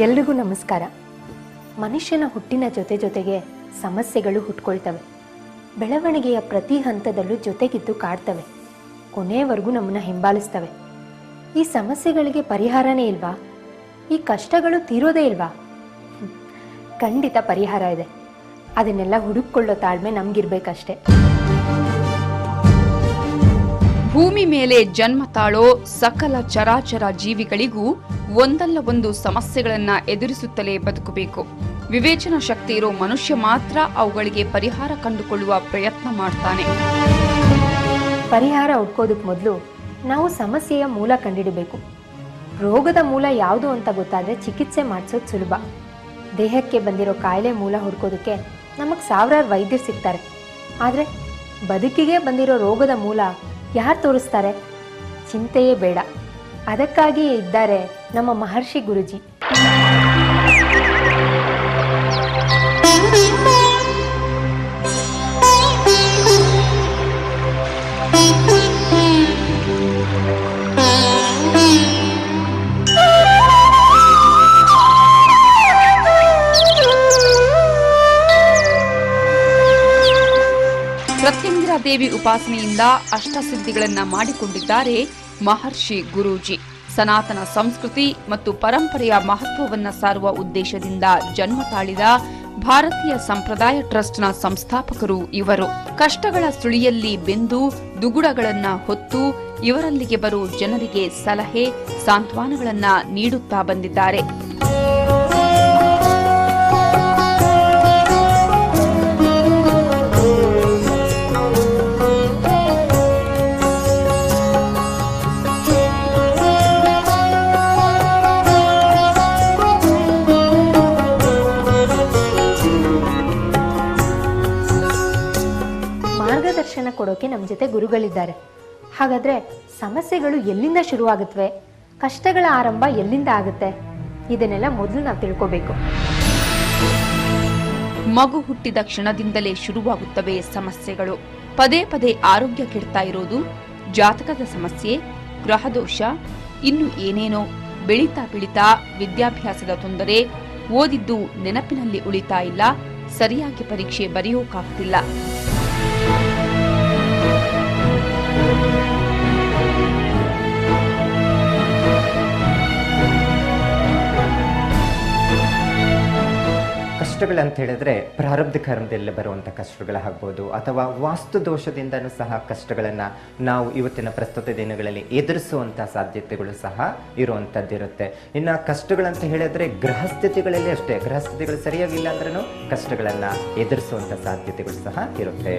ಎಲ್ರಿಗೂ ನಮಸ್ಕಾರ. ಮನುಷ್ಯನ ಹುಟ್ಟಿನ ಜೊತೆಗೆ ಸಮಸ್ಯೆಗಳು ಹುಟ್ಕೊಳ್ತವೆ. ಬೆಳವಣಿಗೆಯ ಪ್ರತಿ ಹಂತದಲ್ಲೂ ಜೊತೆಗಿದ್ದು ಕಾಡ್ತವೆ. ಕೊನೆಯವರೆಗೂ ನಮ್ಮನ್ನ ಹಿಂಬಾಲಿಸ್ತವೆ. ಈ ಸಮಸ್ಯೆಗಳಿಗೆ ಪರಿಹಾರನೇ ಇಲ್ವಾ? ಈ ಕಷ್ಟಗಳು ತೀರೋದೇ ಇಲ್ವಾ? ಖಂಡಿತ ಪರಿಹಾರ ಇದೆ. ಅದನ್ನೆಲ್ಲ ಹುಡುಕೊಳ್ಳೋ ತಾಳ್ಮೆ ನಮ್ಗಿರ್ಬೇಕಷ್ಟೆ. ಭೂಮಿ ಮೇಲೆ ಜನ್ಮ ತಾಳೋ ಸಕಲ ಚರಾಚರ ಜೀವಿಗಳಿಗೂ ಒಂದಲ್ಲ ಒಂದು ಸಮಸ್ಯೆಗಳನ್ನ ಎದುರಿಸುತ್ತಲೇ ಬದುಕಬೇಕು. ವಿವೇಚನಾ ಶಕ್ತಿ ಇರೋ ಮನುಷ್ಯ ಮಾತ್ರ ಅವುಗಳಿಗೆ ಪರಿಹಾರ ಕಂಡುಕೊಳ್ಳುವ ಪ್ರಯತ್ನ ಮಾಡ್ತಾನೆ. ಪರಿಹಾರ ಹುಡ್ಕೋದಕ್ಕೆ ಮೊದಲು ನಾವು ಸಮಸ್ಯೆಯ ಮೂಲ ಕಂಡುಹಿಡಬೇಕು. ರೋಗದ ಮೂಲ ಯಾವುದು ಅಂತ ಗೊತ್ತಾದರೆ ಚಿಕಿತ್ಸೆ ಮಾಡಿಸೋದು ಸುಲಭ. ದೇಹಕ್ಕೆ ಬಂದಿರೋ ಕಾಯಿಲೆ ಮೂಲ ಹುಡ್ಕೋದಕ್ಕೆ ನಮಗೆ ಸಾವಿರಾರು ವೈದ್ಯರು ಸಿಗ್ತಾರೆ. ಆದರೆ ಬದುಕಿಗೆ ಬಂದಿರೋ ರೋಗದ ಮೂಲ ಯಾರು ತೋರಿಸ್ತಾರೆ? ಚಿಂತೆಯೇ ಬೇಡ. ಅದಕ್ಕಾಗಿಯೇ ಇದ್ದಾರೆ ನಮ್ಮ ಮಹರ್ಷಿ ಗುರುಜಿ. ಪ್ರತ್ಯಂಗಿರಾ ದೇವಿ ಉಪಾಸನೆಯಿಂದ ಅಷ್ಟಸಿದ್ಧಿಗಳನ್ನ ಮಾಡಿಕೊಂಡಿದ್ದಾರೆ ಮಹರ್ಷಿ ಗುರೂಜಿ. ಸನಾತನ ಸಂಸ್ಕೃತಿ ಮತ್ತು ಪರಂಪರೆಯ ಮಹತ್ವವನ್ನ ಸಾರುವ ಉದ್ದೇಶದಿಂದ ಜನ್ಮ ತಾಳಿದ ಭಾರತೀಯ ಸಂಪ್ರದಾಯ ಟ್ರಸ್ಟ್ನ ಸಂಸ್ಥಾಪಕರು ಇವರು. ಕಷ್ಟಗಳ ಸುಳಿಯಲ್ಲಿ ಬೆಂದು ದುಗುಡಗಳನ್ನ ಹೊತ್ತು ಇವರಲ್ಲಿಗೆ ಬರೋ ಜನರಿಗೆ ಸಲಹೆ, ಸಾಂತ್ವನಗಳನ್ನ ನೀಡುತ್ತಾ ಬಂದಿದ್ದಾರೆ. ಮಾರ್ಗದರ್ಶನ ಕೊಡೋಕೆ ನಮ್ಮ ಜೊತೆ ಗುರುಗಳಿದ್ದಾರೆ. ಹಾಗಾದ್ರೆ ಸಮಸ್ಯೆಗಳು ಎಲ್ಲಿಂದ ಶುರುವಾಗುತ್ತವೆ? ಕಷ್ಟಗಳ ಆರಂಭ ಎಲ್ಲಿಂದ ಆಗುತ್ತೆ? ಇದನ್ನೆಲ್ಲ ಮೊದಲು ನಾವು ತಿಳ್ಕೋಬೇಕು. ಮಗು ಹುಟ್ಟಿದ ಕ್ಷಣದಿಂದಲೇ ಶುರುವಾಗುತ್ತವೆ ಸಮಸ್ಯೆಗಳು. ಪದೇ ಪದೇ ಆರೋಗ್ಯ ಕೆಡ್ತಾ ಇರೋದು, ಜಾತಕದ ಸಮಸ್ಯೆ, ಗ್ರಹದೋಷ, ಇನ್ನು ಏನೇನೋ. ಬೆಳೀತಾ ವಿದ್ಯಾಭ್ಯಾಸದ ತೊಂದರೆ, ಓದಿದ್ದು ನೆನಪಿನಲ್ಲಿ ಉಳಿತಾ ಇಲ್ಲ, ಸರಿಯಾಗಿ ಪರೀಕ್ಷೆ ಬರೆಯೋಕಾಗ್ತಿಲ್ಲ. ಕಷ್ಟಗಳಂತ ಹೇಳಿದ್ರೆ ಪ್ರಾರಬ್ಧ ಕರ್ಮದಲ್ಲಿ ಬರುವಂಥ ಕಷ್ಟಗಳಾಗ್ಬೋದು, ಅಥವಾ ವಾಸ್ತು ದೋಷದಿಂದನೂ ಸಹ ಕಷ್ಟಗಳನ್ನು ನಾವು ಇವತ್ತಿನ ಪ್ರಸ್ತುತ ದಿನಗಳಲ್ಲಿ ಎದುರಿಸುವಂಥ ಸಾಧ್ಯತೆಗಳು ಸಹ ಇರುವಂಥದ್ದಿರುತ್ತೆ. ಇನ್ನು ಕಷ್ಟಗಳಂತ ಹೇಳಿದ್ರೆ ಗ್ರಹಸ್ಥಿತಿಗಳಲ್ಲಿ ಅಷ್ಟೇ, ಗ್ರಹಸ್ಥಿತಿಗಳು ಸರಿಯಾಗಿಲ್ಲ ಅಂದ್ರೂ ಕಷ್ಟಗಳನ್ನು ಎದುರಿಸುವಂಥ ಸಾಧ್ಯತೆಗಳು ಸಹ ಇರುತ್ತೆ.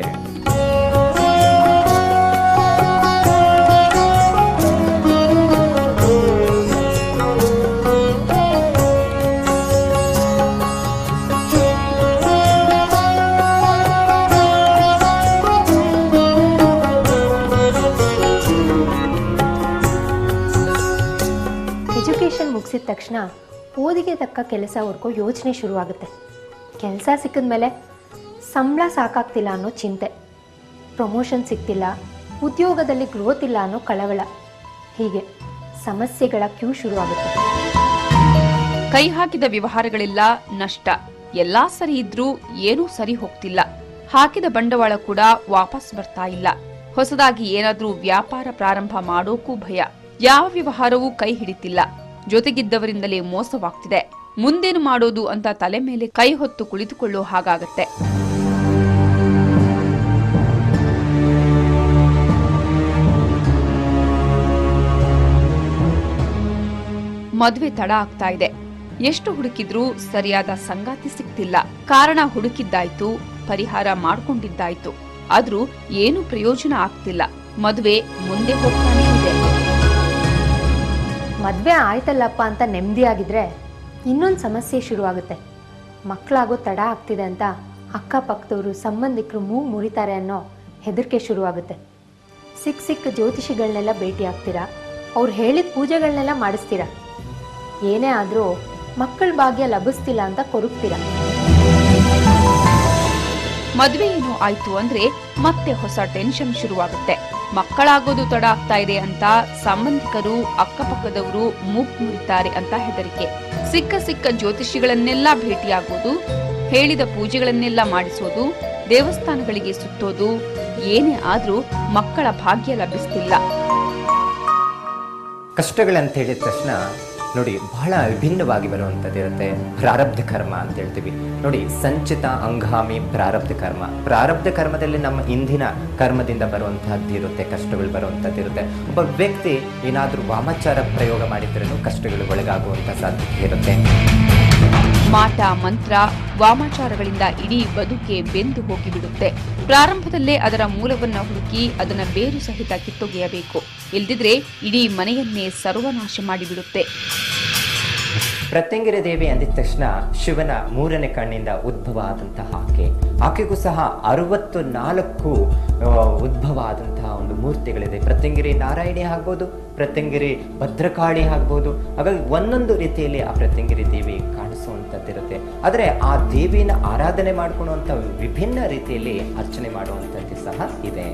ಎಜುಕೇಷನ್ ಮುಗಿಸಿದ ತಕ್ಷಣ ಓದಿಗೆ ತಕ್ಕ ಕೆಲಸ ಹುಡ್ಕೋ ಯೋಚನೆ ಶುರುವಾಗುತ್ತೆ. ಕೆಲಸ ಸಿಕ್ಕಿದ್ಮೇಲೆ ಸಂಬಳ ಸಾಕಾಗ್ತಿಲ್ಲ ಅನ್ನೋ ಚಿಂತೆ, ಪ್ರಮೋಷನ್ ಸಿಗ್ತಿಲ್ಲ, ಉದ್ಯೋಗದಲ್ಲಿ ಗ್ರೋತ್ ಇಲ್ಲ ಅನ್ನೋ ಕಳವಳ, ಹೀಗೆ ಸಮಸ್ಯೆಗಳ ಕ್ಯೂ ಶುರುವಾಗುತ್ತೆ. ಕೈ ಹಾಕಿದ ವ್ಯವಹಾರಗಳೆಲ್ಲ ನಷ್ಟ. ಎಲ್ಲಾ ಸರಿ ಇದ್ರೂ ಏನೂ ಸರಿ ಹೋಗ್ತಿಲ್ಲ. ಹಾಕಿದ ಬಂಡವಾಳ ಕೂಡ ವಾಪಸ್ ಬರ್ತಾ ಇಲ್ಲ. ಹೊಸದಾಗಿ ಏನಾದ್ರೂ ವ್ಯಾಪಾರ ಪ್ರಾರಂಭ ಮಾಡೋಕೂ ಭಯ. ಯಾವ ವ್ಯವಹಾರವೂ ಕೈ ಹಿಡಿತಿಲ್ಲ. ಜೊತೆಗಿದ್ದವರಿಂದಲೇ ಮೋಸವಾಗ್ತಿದೆ. ಮುಂದೇನು ಮಾಡೋದು ಅಂತ ತಲೆ ಮೇಲೆ ಕೈ ಹೊತ್ತು ಕುಳಿತುಕೊಳ್ಳೋ ಹಾಗಾಗತ್ತೆ. ಮದುವೆ ತಡ ಆಗ್ತಾ ಇದೆ. ಎಷ್ಟು ಹುಡುಕಿದ್ರೂ ಸರಿಯಾದ ಸಂಗಾತಿ ಸಿಗ್ತಿಲ್ಲ. ಕಾರಣ ಹುಡುಕಿದ್ದಾಯ್ತು, ಪರಿಹಾರ ಮಾಡ್ಕೊಂಡಿದ್ದಾಯ್ತು, ಆದ್ರೂ ಏನು ಪ್ರಯೋಜನ ಆಗ್ತಿಲ್ಲ. ಮದುವೆ ಮುಂದೆ ಹೋಗ್ತಾನೆ ಇದೆ. ಮದುವೆ ಆಯ್ತಲ್ಲಪ್ಪ ಅಂತ ನೆಮ್ಮದಿಯಾಗಿದ್ರೆ ಇನ್ನೊಂದು ಸಮಸ್ಯೆ ಶುರುವಾಗುತ್ತೆ. ಮಕ್ಕಳಾಗೋ ತಡ ಆಗ್ತಿದೆ ಅಂತ ಅಕ್ಕಪಕ್ಕದವರು, ಸಂಬಂಧಿಕರು ಮೂಗು ಮುರಿತಾರೆ ಅನ್ನೋ ಹೆದರಿಕೆ ಶುರುವಾಗುತ್ತೆ. ಸಿಕ್ಕ ಜ್ಯೋತಿಷಿಗಳನ್ನೆಲ್ಲ ಭೇಟಿ ಆಗ್ತೀರಾ, ಅವ್ರು ಹೇಳಿದ ಪೂಜೆಗಳನ್ನೆಲ್ಲ ಮಾಡಿಸ್ತೀರಾ. ಏನೇ ಆದರೂ ಮಕ್ಕಳ ಭಾಗ್ಯ ಲಭಿಸ್ತಿಲ್ಲ ಅಂತ ಕೊರಗ್ತೀರಾ. ಮದುವೆ ಏನೋ ಆಯ್ತು ಅಂದ್ರೆ ಮತ್ತೆ ಹೊಸ ಟೆನ್ಷನ್ ಶುರುವಾಗುತ್ತೆ. ಮಕ್ಕಳಾಗೋದು ತಡ ಆಗ್ತಾ ಇದೆ ಅಂತ ಸಂಬಂಧಿಕರು ಅಕ್ಕಪಕ್ಕದವರು ಮೂಗು ಮುರಿತಾರೆ ಅಂತ ಹೆದರಿಕೆ. ಸಿಕ್ಕ ಜ್ಯೋತಿಷಿಗಳನ್ನೆಲ್ಲ ಭೇಟಿಯಾಗೋದು, ಹೇಳಿದ ಪೂಜೆಗಳನ್ನೆಲ್ಲ ಮಾಡಿಸೋದು, ದೇವಸ್ಥಾನಗಳಿಗೆ ಸುತ್ತೋದು, ಏನೇ ಆದ್ರೂ ಮಕ್ಕಳ ಭಾಗ್ಯ ಲಭಿಸ್ತಿಲ್ಲ. ಕಷ್ಟಗಳಂತ ಹೇಳಿದ ತಕ್ಷಣ ನೋಡಿ ಬಹಳ ವಿಭಿನ್ನವಾಗಿ ಬರುವಂಥದ್ದಿರುತ್ತೆ. ಪ್ರಾರಬ್ಧ ಕರ್ಮ ಅಂತ ಹೇಳ್ತೀವಿ ನೋಡಿ. ಸಂಚಿತ, ಅಂಗಾಮಿ, ಪ್ರಾರಬ್ಧ ಕರ್ಮ. ಪ್ರಾರಬ್ಧ ಕರ್ಮದಲ್ಲಿ ನಮ್ಮ ಇಂದಿನ ಕರ್ಮದಿಂದ ಬರುವಂತಹದ್ದು ಇರುತ್ತೆ, ಕಷ್ಟಗಳು ಬರುವಂಥದ್ದಿರುತ್ತೆ. ಒಬ್ಬ ವ್ಯಕ್ತಿ ಏನಾದರೂ ವಾಮಾಚಾರ ಪ್ರಯೋಗ ಮಾಡಿದ್ರೂ ಕಷ್ಟಗಳು ಒಳಗಾಗುವಂಥ ಸಾಧ್ಯತೆ ಇರುತ್ತೆ. ಮಾಟ ಮಂತ್ರ, ವಾಮಾಚಾರಗಳಿಂದ ಇಡೀ ಬದುಕೆ ಬೆಂದು ಹೋಗಿಬಿಡುತ್ತೆ. ಪ್ರಾರಂಭದಲ್ಲೇ ಅದರ ಮೂಲವನ್ನ ಹುಡುಕಿ ಅದನ್ನ ಬೇರು ಸಹಿತ ಕಿತ್ತೊಗೆಯಬೇಕು. ಇಲ್ದಿದ್ರೆ ಇಡೀ ಮನೆಯನ್ನೇ ಸರ್ವನಾಶ ಮಾಡಿಬಿಡುತ್ತೆ. ಪ್ರತ್ಯಂಗಿರ ದೇವಿ ಅಂದಿದ ತಕ್ಷಣ ಶಿವನ 3ನೇ ಕಣ್ಣಿಂದ ಉದ್ಭವ ಆದಂತಹ ಆಕೆಗೂ ಸಹ 64 ಉದ್ಭವ ಆದಂತಹ ಒಂದು ಮೂರ್ತಿಗಳಿದೆ. ಪ್ರತ್ಯಂಗಿರಿ ನಾರಾಯಣಿ ಆಗ್ಬೋದು, ಪ್ರತ್ಯಂಗಿರಿ ಭದ್ರಕಾಳಿ ಆಗ್ಬೋದು. ಹಾಗಾಗಿ ಒಂದೊಂದು ರೀತಿಯಲ್ಲಿ ಆ ಪ್ರತ್ಯಂಗಿರಿ ದೇವಿ ಕಾಣಿಸುವಂಥದ್ದಿರುತ್ತೆ. ಆದರೆ ಆ ದೇವಿನ ಆರಾಧನೆ ಮಾಡ್ಕೊಳ್ಳುವಂಥ ವಿಭಿನ್ನ ರೀತಿಯಲ್ಲಿ ಅರ್ಚನೆ ಮಾಡುವಂಥದ್ದು ಸಹ ಇದೆ.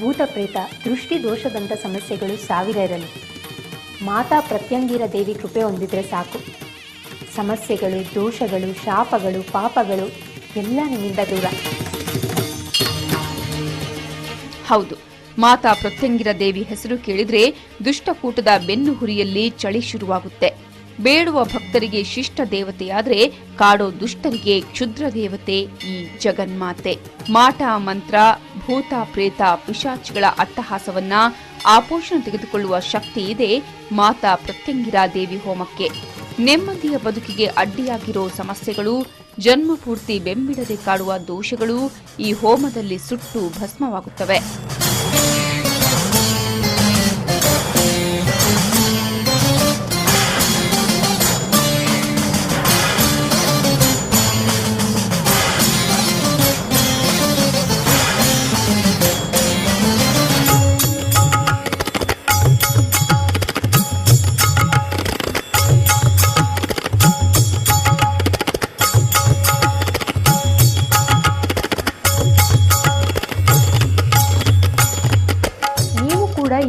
ಭೂತ ಪ್ರೇತ ದೃಷ್ಟಿ ದೋಷದಂಥ ಸಮಸ್ಯೆಗಳು 1000 ಇರಲಿ, ಮಾತಾ ಪ್ರತ್ಯಂಗಿರ ದೇವಿ ಕೃಪೆ ಹೊಂದಿದ್ರೆ ಸಾಕು. ಸಮಸ್ಯೆಗಳು, ದೋಷಗಳು, ಶಾಪಗಳು, ಪಾಪಗಳು ಎಲ್ಲ ನಿಮ್ಮಿಂದ ದೂರ. ಹೌದು, ಮಾತಾ ಪ್ರತ್ಯಂಗಿರ ದೇವಿ ಹೆಸರು ಕೇಳಿದ್ರೆ ದುಷ್ಟಕೂಟದ ಬೆನ್ನು ಹುರಿಯಲ್ಲಿ ಚಳಿ ಶುರುವಾಗುತ್ತೆ. ಬೇಡುವ ಭಕ್ತರಿಗೆ ಶಿಷ್ಟ ದೇವತೆಯಾದ್ರೆ ಕಾಡೋ ದುಷ್ಟರಿಗೆ ಕ್ಷುದ್ರ ದೇವತೆ ಈ ಜಗನ್ಮಾತೆ. ಮಾಟ ಮಂತ್ರ, ಭೂತ ಪ್ರೇತ ಪಿಶಾಚಿಗಳ ಅಟ್ಟಹಾಸವನ್ನ ಆಪೋಷಣ ತೆಗೆದುಕೊಳ್ಳುವ ಶಕ್ತಿ ಇದೆ ಮಾತಾ ಪ್ರತ್ಯಂಗಿರ ದೇವಿ ಹೋಮಕ್ಕೆ. ನೆಮ್ಮದಿಯ ಬದುಕಿಗೆ ಅಡ್ಡಿಯಾಗಿರೋ ಸಮಸ್ಯೆಗಳು, ಜನ್ಮಪೂರ್ತಿ ಬೆಂಬಿಡದೆ ಕಾಡುವ ದೋಷಗಳು ಈ ಹೋಮದಲ್ಲಿ ಸುಟ್ಟು ಭಸ್ಮವಾಗುತ್ತವೆ.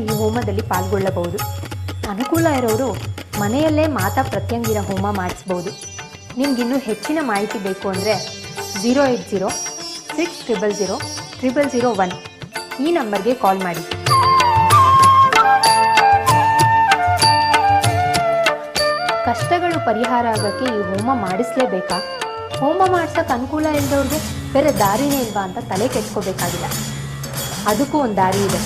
ಈ ಹೋಮದಲ್ಲಿ ಪಾಲ್ಗೊಳ್ಳಬಹುದು. ಅನುಕೂಲ ಇರೋರು ಮನೆಯಲ್ಲೇ ಮಾತಾ ಪ್ರತ್ಯಂಗಿರ ಹೋಮ ಮಾಡಿಸ್ಬೋದು. ನಿಮ್ಗಿನ್ನೂ ಹೆಚ್ಚಿನ ಮಾಹಿತಿ ಬೇಕು ಅಂದರೆ 08060000001 ಈ ನಂಬರ್ಗೆ ಕಾಲ್ ಮಾಡಿ. ಕಷ್ಟಗಳು ಪರಿಹಾರ ಆಗೋಕ್ಕೆ ಈ ಹೋಮ ಮಾಡಿಸ್ಲೇಬೇಕಾ? ಹೋಮ ಮಾಡ್ಸೋಕೆ ಅನುಕೂಲ ಇಲ್ಲದವ್ರಿಗೆ ಬೇರೆ ದಾರಿನೇ ಇಲ್ವಾ ಅಂತ ತಲೆ ಕೆಡ್ಸ್ಕೋಬೇಕಾಗಿಲ್ಲ. ಅದಕ್ಕೂ ಒಂದು ದಾರಿ ಇದೆ.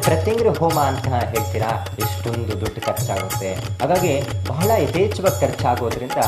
ಪ್ರತ್ಯಂಗಿರ ಹೋಮ ಅಂತ ಹೇಳ್ತೀರಾ, ಎಷ್ಟೊಂದು ದುಡ್ಡು ಖರ್ಚಾಗುತ್ತೆ. ಹಾಗಾಗಿ ಬಹಳ ಯಥೇಚ್ಛವಾಗಿ ಖರ್ಚಾಗೋದ್ರಿಂದ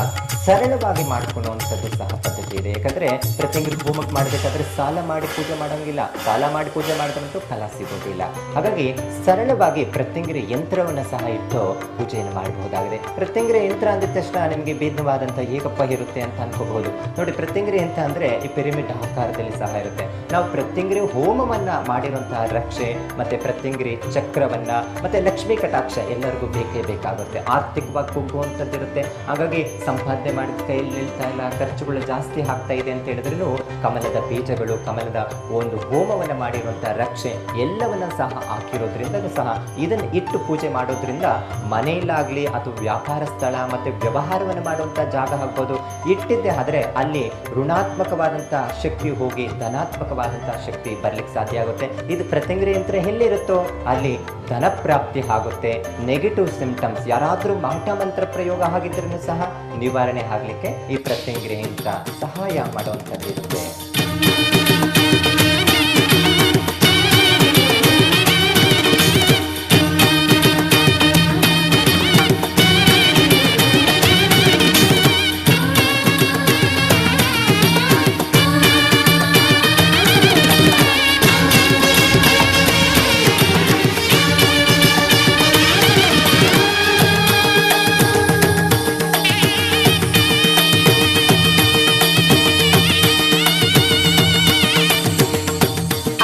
ಸರಳವಾಗಿ ಮಾಡ್ಕೊಳ್ಳುವಂಥದ್ದು ಸಹ ಪದ್ಧತಿ ಇದೆ. ಯಾಕಂದರೆ ಪ್ರತ್ಯಂಗಿರ ಹೋಮಕ್ಕೆ ಮಾಡಬೇಕಾದ್ರೆ ಸಾಲ ಮಾಡಿ ಪೂಜೆ ಮಾಡೋಂಗಿಲ್ಲ. ಸಾಲ ಮಾಡಿ ಪೂಜೆ ಮಾಡಿದ್ರಂತೂ ಫಲ ಸಿಗೋದಿಲ್ಲ. ಹಾಗಾಗಿ ಸರಳವಾಗಿ ಪ್ರತ್ಯಂಗಿರ ಯಂತ್ರವನ್ನು ಸಹ ಇಟ್ಟು ಪೂಜೆಯನ್ನು ಮಾಡಬಹುದಾಗಿದೆ. ಪ್ರತ್ಯಂಗಿರ ಯಂತ್ರ ಅಂದಿದ ತಕ್ಷಣ ನಿಮಗೆ ಭಿನ್ನವಾದಂಥ ಹೇಗಪ್ಪ ಇರುತ್ತೆ ಅಂತ ಅನ್ಕೋಬಹುದು. ನೋಡಿ, ಪ್ರತ್ಯಂಗಿರ ಯಂತ್ರ ಅಂದರೆ ಈ ಪಿರಮಿಡ್ ಆಕಾರದಲ್ಲಿ ಸಹ ಇರುತ್ತೆ. ನಾವು ಪ್ರತ್ಯಂಗಿರ ಹೋಮವನ್ನು ಮಾಡಿರುವಂತಹ ರಕ್ಷೆ ಮತ್ತು ಪ್ರತ್ಯಂಗಿರಿ ಚಕ್ರವನ್ನ ಮತ್ತೆ ಲಕ್ಷ್ಮೀ ಕಟಾಕ್ಷ ಎಲ್ಲರಿಗೂ ಬೇಕೇ ಬೇಕಾಗುತ್ತೆ. ಆರ್ಥಿಕವಾಗಿ ಕುಗ್ಗುವಂಥದ್ದಿರುತ್ತೆ. ಹಾಗಾಗಿ ಸಂಪಾದನೆ ಮಾಡಿದ ಕೈಯಲ್ಲಿ ನಿಲ್ತಾ ಇಲ್ಲ, ಖರ್ಚುಗಳು ಜಾಸ್ತಿ ಆಗ್ತಾ ಇದೆ ಅಂತ ಹೇಳಿದ್ರೂ ಕಮಲದ ಬೀಜಗಳು, ಕಮಲದ ಒಂದು ಹೋಮವನ್ನು ಮಾಡಿರುವಂಥ ರಕ್ಷೆ ಎಲ್ಲವನ್ನ ಸಹ ಹಾಕಿರೋದ್ರಿಂದಲೂ ಸಹ ಇದನ್ನು ಇಟ್ಟು ಪೂಜೆ ಮಾಡೋದ್ರಿಂದ ಮನೆಯಲ್ಲಾಗಲಿ ಅಥವಾ ವ್ಯಾಪಾರ ಸ್ಥಳ ಮತ್ತು ವ್ಯವಹಾರವನ್ನು ಮಾಡುವಂಥ ಜಾಗ ಆಗ್ಬೋದು ಇಟ್ಟಿದ್ದೆ ಆದರೆ ಅಲ್ಲಿ ಋಣಾತ್ಮಕವಾದಂಥ ಶಕ್ತಿ ಹೋಗಿ ಧನಾತ್ಮಕವಾದಂಥ ಶಕ್ತಿ ಬರ್ಲಿಕ್ಕೆ ಸಾಧ್ಯ ಆಗುತ್ತೆ. ಇದು ಪ್ರತ್ಯಂಗಿರಿ ಯಂತ್ರ ಎಲ್ಲಿರುತ್ತೋ ಅಲ್ಲಿ ಧನ ಪ್ರಾಪ್ತಿ ಆಗುತ್ತೆ. ನೆಗೆಟಿವ್ ಸಿಂಪ್ಟಮ್ಸ್ ಯಾರಾದರೂ ಮಾಟ ಮಂತ್ರ ಪ್ರಯೋಗ ಆಗಿದ್ರೂ ಸಹ ನಿವಾರಣೆ ಆಗಲಿಕ್ಕೆ ಈ ಪ್ರತ್ಯಂಗಿರಿ ಯಂತ್ರ ಸಹಾಯ ಮಾಡುವಂಥದ್ದು ಇರುತ್ತೆ.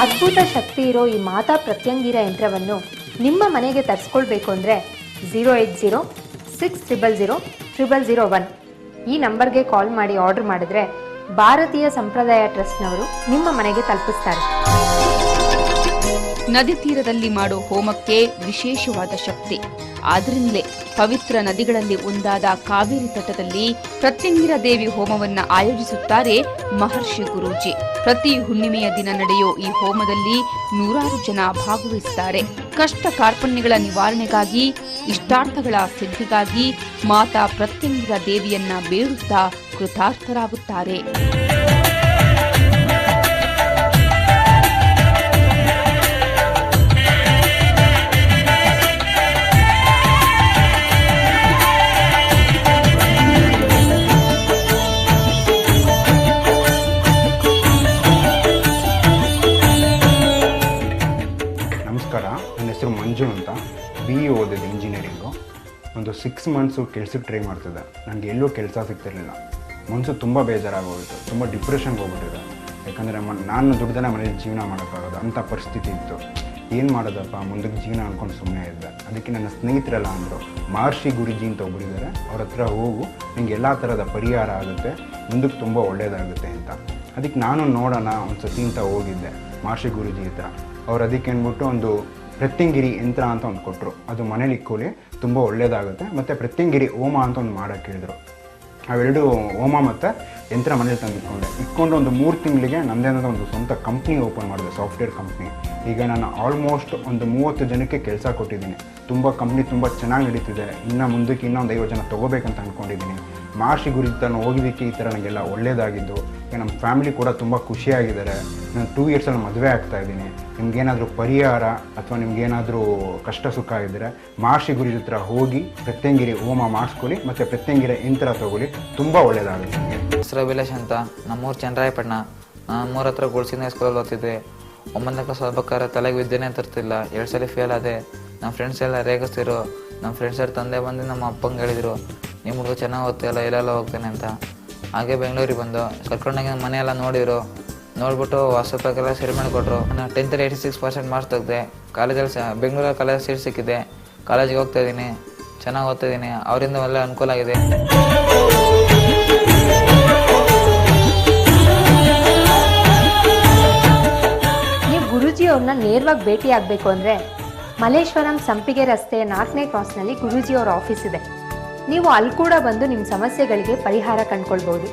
ಅದ್ಭುತ ಶಕ್ತಿ ಇರೋ ಈ ಮಾತಾ ಪ್ರತ್ಯಂಗಿರ ಯಂತ್ರವನ್ನು ನಿಮ್ಮ ಮನೆಗೆ ತರಿಸ್ಕೊಳ್ಬೇಕು ಅಂದರೆ 08060000001 ಈ ನಂಬರ್ಗೆ ಕಾಲ್ ಮಾಡಿ ಆರ್ಡರ್ ಮಾಡಿದ್ರೆ ಭಾರತೀಯ ಸಂಪ್ರದಾಯ ಟ್ರಸ್ಟ್ನವರು ನಿಮ್ಮ ಮನೆಗೆ ತಲುಪಿಸ್ತಾರೆ. ನದಿ ತೀರದಲ್ಲಿ ಮಾಡೋ ಹೋಮಕ್ಕೆ ವಿಶೇಷವಾದ ಶಕ್ತಿ. ಆದ್ರಿಂದಲೇ ಪವಿತ್ರ ನದಿಗಳಲ್ಲಿ ಒಂದಾದ ಕಾವೇರಿ ತಟದಲ್ಲಿ ಪ್ರತ್ಯಂಗಿರ ದೇವಿ ಹೋಮವನ್ನ ಆಯೋಜಿಸುತ್ತಾರೆ ಮಹರ್ಷಿ ಗುರೂಜಿ. ಪ್ರತಿ ಹುಣ್ಣಿಮೆಯ ದಿನ ನಡೆಯೋ ಈ ಹೋಮದಲ್ಲಿ ನೂರಾರು ಜನ ಭಾಗವಹಿಸುತ್ತಾರೆ. ಕಷ್ಟ ಕಾರ್ಪಣ್ಯಗಳ ನಿವಾರಣೆಗಾಗಿ, ಇಷ್ಟಾರ್ಥಗಳ ಸಿದ್ಧಿಗಾಗಿ ಮಾತಾ ಪ್ರತ್ಯಂಗಿರ ದೇವಿಯನ್ನ ಬೇಡುತ್ತಾ ಕೃತಾರ್ಥರಾಗುತ್ತಾರೆ. ನಮಸ್ಕಾರ, ನನ್ನ ಹೆಸರು ಮಂಜು ಅಂತ. BE ಓದಿದೆ ಇಂಜಿನಿಯರಿಂಗು. ಒಂದು 6 ಮಂತ್ಸು ಕೆಲ್ಸಕ್ಕೆ ಟ್ರೈ ಮಾಡ್ತಿದ್ದೆ. ನನಗೆ ಎಲ್ಲೂ ಕೆಲಸ ಸಿಗ್ತಿರ್ಲಿಲ್ಲ. ಮನಸ್ಸು ತುಂಬ ಬೇಜಾರಾಗೋಯಿತು, ತುಂಬ ಡಿಪ್ರೆಷನ್ಗೆ ಹೋಗ್ಬಿಟ್ಟಿದೆ. ಯಾಕಂದರೆ ನಾನು ದುಡ್ದನೇ ಮನೇಲಿ ಜೀವನ ಮಾಡೋಕ್ಕಾಗೋದು ಅಂಥ ಪರಿಸ್ಥಿತಿ ಇತ್ತು. ಏನು ಮಾಡೋದಪ್ಪ ಮುಂದಕ್ಕೆ ಜೀವನ ಅಂದ್ಕೊಂಡು ಸುಮ್ಮನೆ ಇದ್ದೆ. ಅದಕ್ಕೆ ನನ್ನ ಸ್ನೇಹಿತರೆಲ್ಲ ಅಂದರು, ಮಹರ್ಷಿ ಗುರೂಜಿ ಅಂತ ಒಬ್ಬರಿದ್ದಾರೆ, ಅವ್ರ ಹತ್ರ ಹೋಗು, ನಿಂಗೆ ಎಲ್ಲ ಥರದ ಪರಿಹಾರ ಆಗುತ್ತೆ, ಮುಂದಕ್ಕೆ ತುಂಬ ಒಳ್ಳೆಯದಾಗುತ್ತೆ ಅಂತ. ಅದಕ್ಕೆ ನಾನು ನೋಡೋಣ ಒಂದು ಸತಿ ಅಂತ ಹೋಗಿದ್ದೆ ಮಹರ್ಷಿ ಗುರೂಜಿ ಹತ್ರ. ಅವ್ರು ಅದಕ್ಕೆ ಅಂದ್ಬಿಟ್ಟು ಒಂದು ಪ್ರತ್ಯಂಗಿರಿ ಯಂತ್ರ ಅಂತ ಒಂದು ಕೊಟ್ಟರು. ಅದು ಮನೇಲಿ ಇಕ್ಕೊಳ್ಳಿ, ತುಂಬ ಒಳ್ಳೆಯದಾಗುತ್ತೆ. ಮತ್ತು ಪ್ರತ್ಯಂಗಿರಿ ಹೋಮ ಅಂತ ಒಂದು ಮಾಡೋಕ್ಕೆ ಹೇಳಿದ್ರು. ಅವೆರಡು ಹೋಮ ಮತ್ತು ಯಂತ್ರ ಮನೇಲಿ ತಂದು ಇಟ್ಕೊಂಡು ಒಂದು 3 ತಿಂಗಳಿಗೆ ನನ್ನದೇ ಒಂದು ಸ್ವಂತ ಕಂಪ್ನಿ ಓಪನ್ ಮಾಡಿದೆ, ಸಾಫ್ಟ್ವೇರ್ ಕಂಪ್ನಿ. ಈಗ ನಾನು ಆಲ್ಮೋಸ್ಟ್ ಒಂದು 30 ಜನಕ್ಕೆ ಕೆಲಸ ಕೊಟ್ಟಿದ್ದೀನಿ. ತುಂಬ ಕಂಪ್ನಿ ತುಂಬ ಚೆನ್ನಾಗಿ ನಡೀತಿದೆ. ಇನ್ನು ಮುಂದಕ್ಕೆ ಇನ್ನೊಂದು 50 ಜನ ತೊಗೋಬೇಕಂತ ಅಂದ್ಕೊಂಡಿದ್ದೀನಿ. ಮಹರ್ಷಿ ಗುರೂಜಿ ತಾನು ಹೋಗಿದ್ದಕ್ಕೆ ಈ ಥರ ನನಗೆಲ್ಲ ಒಳ್ಳೆಯದಾಗಿದ್ದು. ಈಗ ನಮ್ಮ ಫ್ಯಾಮಿಲಿ ಕೂಡ ತುಂಬ ಖುಷಿಯಾಗಿದ್ದಾರೆ. ನಾನು 2 ಇಯರ್ಸಲ್ಲಿ ಮದುವೆ ಆಗ್ತಾಯಿದ್ದೀನಿ. ನಿಮ್ಗೇನಾದರೂ ಪರಿಹಾರ ಅಥವಾ ನಿಮ್ಗೇನಾದರೂ ಕಷ್ಟ ಸುಖ ಇದ್ದರೆ ಮಹರ್ಷಿ ಗುರೂಜಿ ಹತ್ರ ಹೋಗಿ ಪ್ರತ್ಯಂಗಿರಿ ಹೋಮ ಮಾಡಿಸ್ಕೊಳ್ಳಿ ಮತ್ತು ಪ್ರತ್ಯಂಗಿರಿ ಯಂತ್ರ ತೊಗೊಳ್ಳಿ, ತುಂಬ ಒಳ್ಳೆಯದಾಗುತ್ತೆ ನಿಮಗೆ. ಹೆಸರು ಅಭಿಲಾಷ್ ಅಂತ. ನಮ್ಮೂರು ಚನ್ನರಾಯಪಟ್ಟಣ. ನಾನು 3 ಹತ್ರ ಗುಳ್ಸಿನ ಸ್ಕೂಲಲ್ಲಿ ಓದ್ತಿದ್ದೆ. 9ನೇ ಕ್ಲಾಸ್ ಓದ್ಬೇಕಾದ್ರೆ ತಲೆಗೆ ವಿದ್ಯೆನೇ ತರ್ತಿಲ್ಲ. 2 ಸಲ ಫೇಲ್ ಆದೆ. ನಮ್ಮ ಫ್ರೆಂಡ್ಸ್ ಎಲ್ಲ ರೇಗಿಸ್ತಿರು. ನಮ್ಮ ಫ್ರೆಂಡ್ಸ್ ಅವ್ರ ತಂದೆ ಬಂದು ನಮ್ಮ ಅಪ್ಪಂಗೆ ಹೇಳಿದರು, ನಿಮ್ಮ ಹುಡುಗ ಚೆನ್ನಾಗಿ ಓದ್ತಿಲ್ಲ, ಎಲ್ಲೆಲ್ಲ ಹೋಗ್ತಾನೆ ಅಂತ. ಹಾಗೆ ಬೆಂಗಳೂರಿಗೆ ಬಂದು ಕರ್ಕೊಂಡಾಗ ಮನೆಯೆಲ್ಲ ನೋಡಿದರು. ನೋಡ್ಬಿಟ್ಟು ವಾಟ್ಸಪ್ಪಾಗೆಲ್ಲ ಸರಿ ಮಾಡಿಕೊಟ್ರು. ನಾನು 10th 86% ಮಾರ್ಕ್ಸ್ ತೆಗೆದೆ. ಕಾಲೇಜಲ್ಲಿ ಬೆಂಗಳೂರಲ್ಲಿ ಕಾಲೇಜ್ ಸೀಟ್ ಸಿಕ್ಕಿದೆ. ಕಾಲೇಜಿಗೆ ಹೋಗ್ತಾಯಿದ್ದೀನಿ, ಚೆನ್ನಾಗಿ ಓದ್ತಾಯಿದ್ದೀನಿ. ಅವರಿಂದ ಒಳ್ಳೆ ಅನುಕೂಲ ಆಗಿದೆ. ನೀವು ಗುರೂಜಿ ಅವ್ರನ್ನ ನೇರವಾಗಿ ಭೇಟಿ ಆಗಬೇಕು ಅಂದರೆ ಮಲ್ಲೇಶ್ವರಂ ಸಂಪಿಗೆ ರಸ್ತೆ 4ನೇ ಕ್ರಾಸ್ನಲ್ಲಿ ಗುರೂಜಿ ಅವ್ರ ಆಫೀಸ್ ಇದೆ. ನೀವು ಅಲ್ಲಿ ಕೂಡ ಬಂದು ನಿಮ್ಮ ಸಮಸ್ಯೆಗಳಿಗೆ ಪರಿಹಾರ ಕಂಡುಕೊಳ್ಬೋದು.